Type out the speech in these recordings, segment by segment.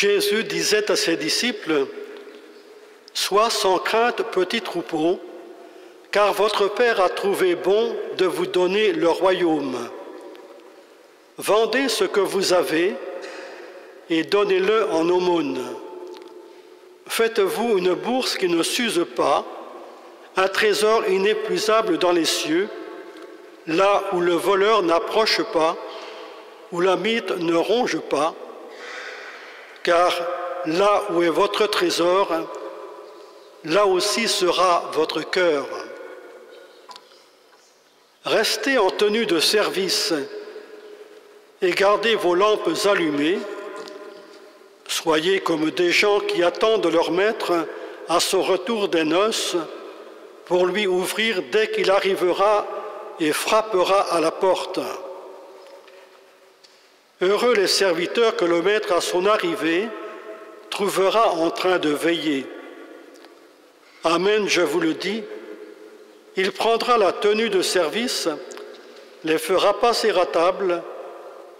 Jésus disait à ses disciples, « Sois sans crainte, petits troupeaux, car votre Père a trouvé bon de vous donner le royaume. Vendez ce que vous avez et donnez-le en aumône. Faites-vous une bourse qui ne s'use pas, un trésor inépuisable dans les cieux, là où le voleur n'approche pas, où la mite ne ronge pas, car là où est votre trésor, là aussi sera votre cœur. Restez en tenue de service et gardez vos lampes allumées. Soyez comme des gens qui attendent leur maître à son retour des noces pour lui ouvrir dès qu'il arrivera et frappera à la porte. Heureux les serviteurs que le maître à son arrivée trouvera en train de veiller. Amen, je vous le dis, il prendra la tenue de service, les fera passer à table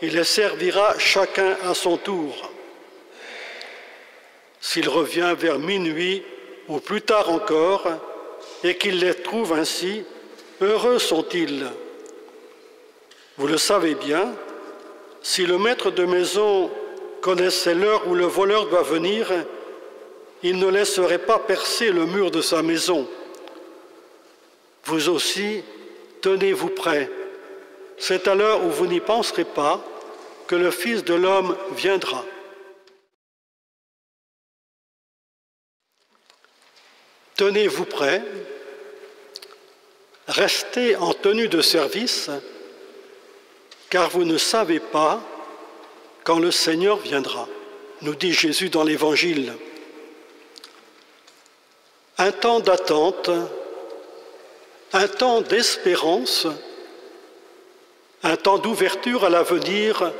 et les servira chacun à son tour. S'il revient vers minuit ou plus tard encore, et qu'il les trouve ainsi, heureux sont-ils. Vous le savez bien, si le maître de maison connaissait l'heure où le voleur doit venir, il ne laisserait pas percer le mur de sa maison. Vous aussi, tenez-vous prêts. C'est à l'heure où vous n'y penserez pas que le Fils de l'homme viendra. Tenez-vous prêts, restez en tenue de service, car vous ne savez pas quand le Seigneur viendra, nous dit Jésus dans l'Évangile. Un temps d'attente, un temps d'espérance, un temps d'ouverture à l'avenir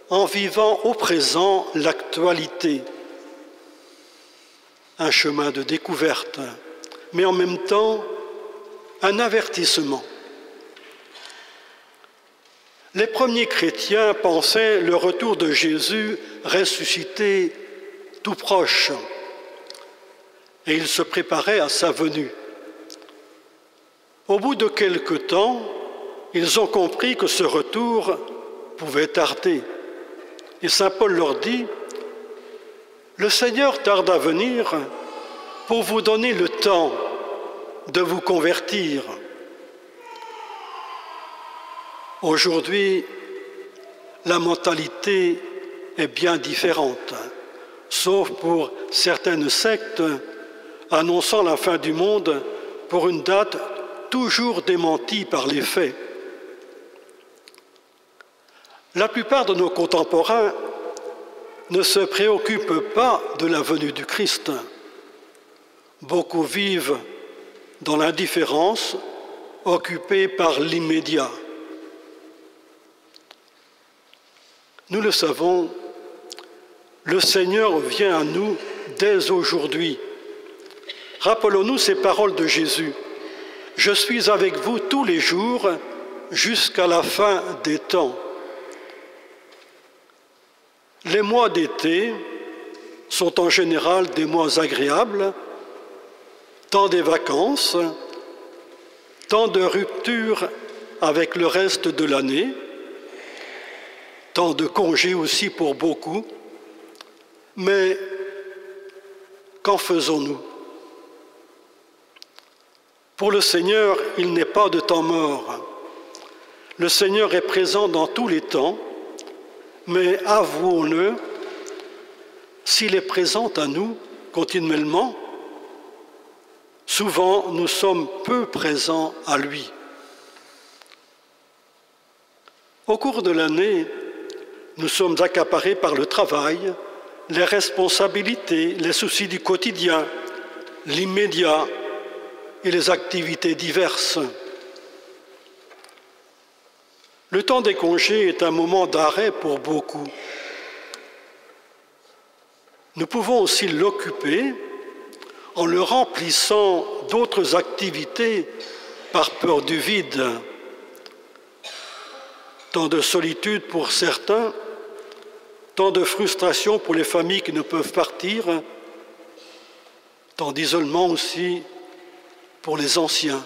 en vivant au présent l'actualité. Un chemin de découverte, mais en même temps un avertissement. Les premiers chrétiens pensaient le retour de Jésus ressuscité tout proche, et ils se préparaient à sa venue. Au bout de quelque temps, ils ont compris que ce retour pouvait tarder. Et saint Paul leur dit, « Le Seigneur tarde à venir pour vous donner le temps de vous convertir. » Aujourd'hui, la mentalité est bien différente, sauf pour certaines sectes annonçant la fin du monde pour une date toujours démentie par les faits. La plupart de nos contemporains ne se préoccupent pas de la venue du Christ. Beaucoup vivent dans l'indifférence, occupés par l'immédiat. Nous le savons, le Seigneur vient à nous dès aujourd'hui. Rappelons-nous ces paroles de Jésus. « Je suis avec vous tous les jours jusqu'à la fin des temps. » Les mois d'été sont en général des mois agréables, temps des vacances, temps de rupture avec le reste de l'année, temps de congé aussi pour beaucoup. Mais qu'en faisons-nous? Pour le Seigneur, il n'est pas de temps mort. Le Seigneur est présent dans tous les temps, mais avouons-le, s'il est présent à nous continuellement, souvent nous sommes peu présents à lui. Au cours de l'année, nous sommes accaparés par le travail, les responsabilités, les soucis du quotidien, l'immédiat et les activités diverses. Le temps des congés est un moment d'arrêt pour beaucoup. Nous pouvons aussi l'occuper en le remplissant d'autres activités par peur du vide. Temps de solitude pour certains, tant de frustration pour les familles qui ne peuvent partir, tant d'isolement aussi pour les anciens.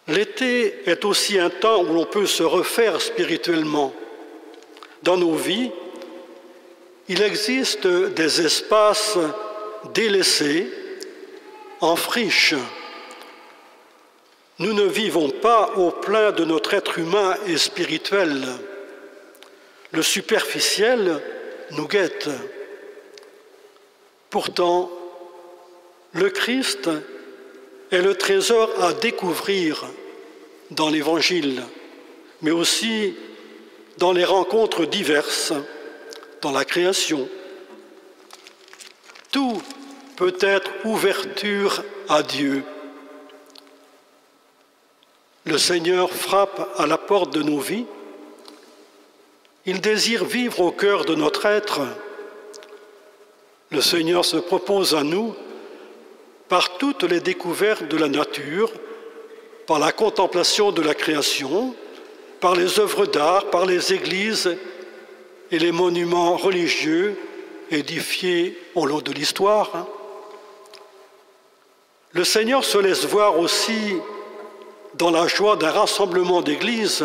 L'été est aussi un temps où l'on peut se refaire spirituellement. Dans nos vies, il existe des espaces délaissés, en friche. Nous ne vivons pas au plein de notre être humain et spirituel. Le superficiel nous guette. Pourtant, le Christ est le trésor à découvrir dans l'Évangile, mais aussi dans les rencontres diverses, dans la création. Tout peut être ouverture à Dieu. Le Seigneur frappe à la porte de nos vies. Il désire vivre au cœur de notre être. Le Seigneur se propose à nous par toutes les découvertes de la nature, par la contemplation de la création, par les œuvres d'art, par les églises et les monuments religieux édifiés au long de l'histoire. Le Seigneur se laisse voir aussi dans la joie d'un rassemblement d'églises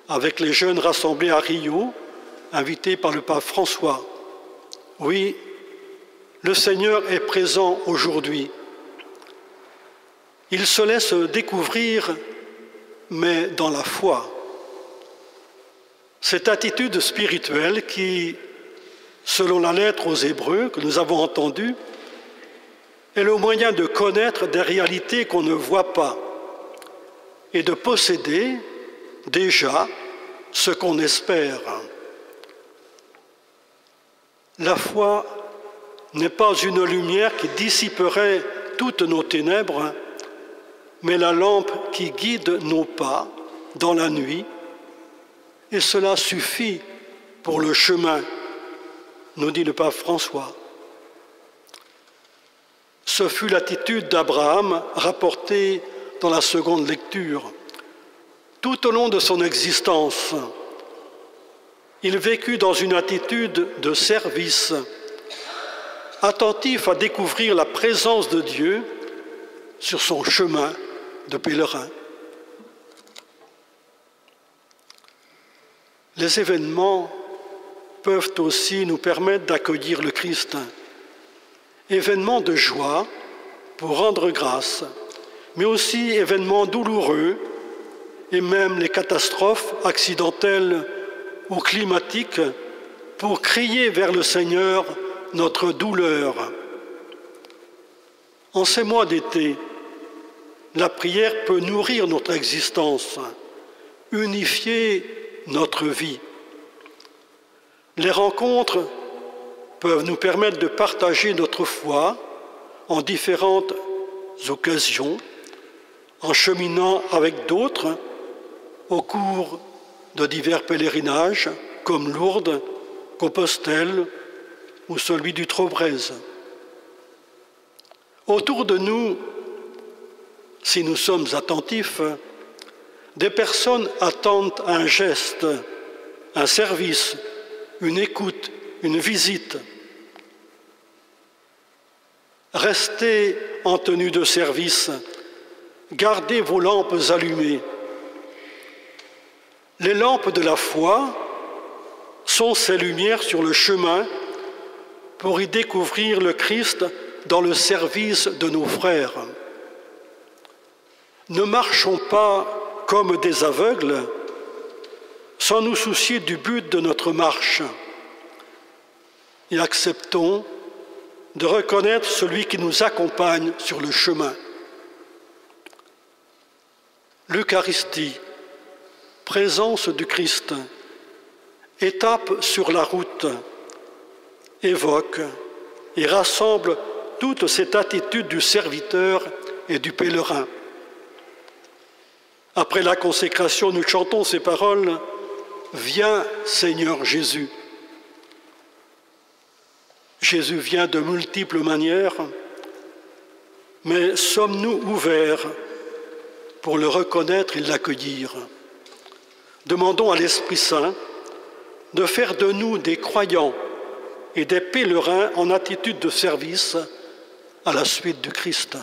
avec les jeunes rassemblés à Rio, invités par le pape François. Oui, le Seigneur est présent aujourd'hui. Il se laisse découvrir, mais dans la foi. Cette attitude spirituelle qui, selon la lettre aux Hébreux que nous avons entendue, est le moyen de connaître des réalités qu'on ne voit pas et de posséder déjà ce qu'on espère. La foi n'est pas une lumière qui dissiperait toutes nos ténèbres, mais la lampe qui guide nos pas dans la nuit, et cela suffit pour le chemin, nous dit le pape François. Ce fut l'attitude d'Abraham rapportée dans la seconde lecture. Tout au long de son existence, il vécut dans une attitude de service, attentif à découvrir la présence de Dieu sur son chemin de pèlerin. Les événements peuvent aussi nous permettre d'accueillir le Christ. Événements de joie pour rendre grâce, mais aussi événements douloureux et même les catastrophes accidentelles ou climatiques pour crier vers le Seigneur notre douleur. En ces mois d'été, la prière peut nourrir notre existence, unifier notre vie. Les rencontres peuvent nous permettre de partager notre foi en différentes occasions, en cheminant avec d'autres au cours de divers pèlerinages comme Lourdes, Compostelle ou celui du Trobrez. Autour de nous, si nous sommes attentifs, des personnes attendent un geste, un service, une écoute, une visite. Restez en tenue de service, gardez vos lampes allumées. Les lampes de la foi sont ces lumières sur le chemin pour y découvrir le Christ dans le service de nos frères. Ne marchons pas comme des aveugles sans nous soucier du but de notre marche et acceptons de reconnaître celui qui nous accompagne sur le chemin. L'Eucharistie, présence du Christ, étape sur la route, évoque et rassemble toute cette attitude du serviteur et du pèlerin. Après la consécration, nous chantons ces paroles « Viens, Seigneur Jésus ». Jésus vient de multiples manières, mais sommes-nous ouverts pour le reconnaître et l'accueillir? demandons à l'Esprit Saint de faire de nous des croyants et des pèlerins en attitude de service à la suite du Christ.